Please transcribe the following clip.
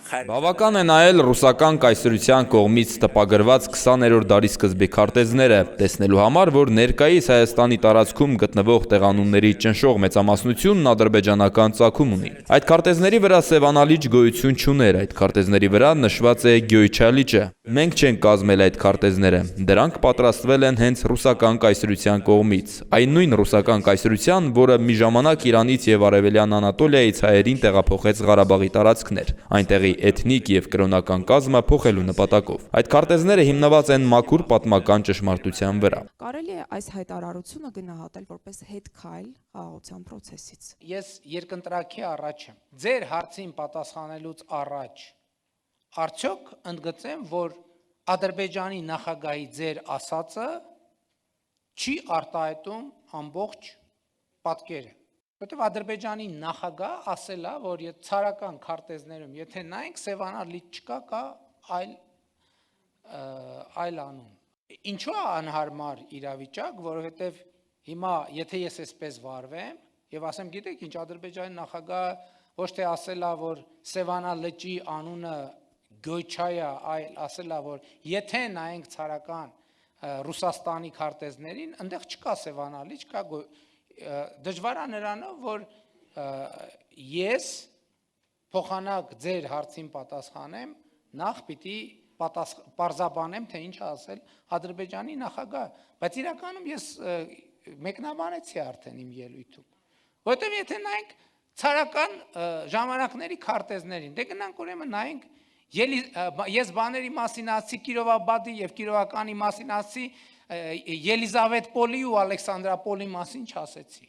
Բավական է նայել ռուսական կայսրության կողմից տպագրված 20-րդ դարի սկզբի քարտեզները, տեսնելու համար, որ ներկայիս Հայաստանի տարածքում գտնվող տեղանունների ճնշող մեծամասնությունն ադրբեջանական ծագում ունի։ Այդ քարտեզների վրա Սևանալիճ գոյություն չուներ, այդ քարտեզների վրա նշված է Գյոյչա լիճը։ Մենք չենք կազմել այդ քարտեզները, դրանք պատրաստվել են հենց ռուսական կայսրության կողմից։ Այն նույն ռուսական կայսրության, որը մի ժամանակ Իրանից եւ Արևելյան Անատոլիայից հայերին տեղափոխեց Ղարաբաղի տարածքներ, այնտեղի էթնիկ եւ կրոնական կազմը փոխելու նպատակով։ Այդ քարտեզները հիմնված են մաքուր պատմական ճշմարտության վրա։ Կարելի է այս հայտարարությունը գնահատել որպես հետքայլ խաղաղության process-ից։ Ես երկընտրակի առաջ եմ։ Ձեր հարցին պատասխանելուց առաջ արդյոք ընդգծեմ, որ Ադրբեջանի նախագահի ձեր ասածը չի արտահայտում ամբողջ պատկերը։ Որտեւ Ադրբեջանի նախագահ ասել է, որ ցարական քարտեզներում, եթե նայենք, Սևանալիճ չկա, կա այլ անուն։ Ինչու է անհարմար իրավիճակ, որովհետեւ հիմա, եթե ես այսպես վարվեմ եւ ասեմ, գիտեք ինչ, Ադրբեջանի նախագահը ոչ թե ասել է, որ Սևանալիճի անունը Գյոյչա է, այլ ասել է, որ եթե նայենք ցարական Ռուսաստանի քարտեզներին, այնտեղ չկա Սևանալիճ, կա դժվար է նրանով, որ ես փոխանակ ձեր հարցին պատասխանեմ, նախ պիտի պարզաբանեմ, թե ինչ ասել Ադրբեջանի նախագահ, բայց իրականում ես մեկնաբանեցի արդեն իմ ելույթում, որովհետև եթե նայենք ցարական ժամանակների քարտեզներին, դե գնանք ուրեմն նայենք, ես բաների մասին ասացի Կիրովաբադի եւ Կիրովականի մասին ասացի Ելիզավետ Պոլի ու Ալեքսանդրապոլի մասին չասեցի։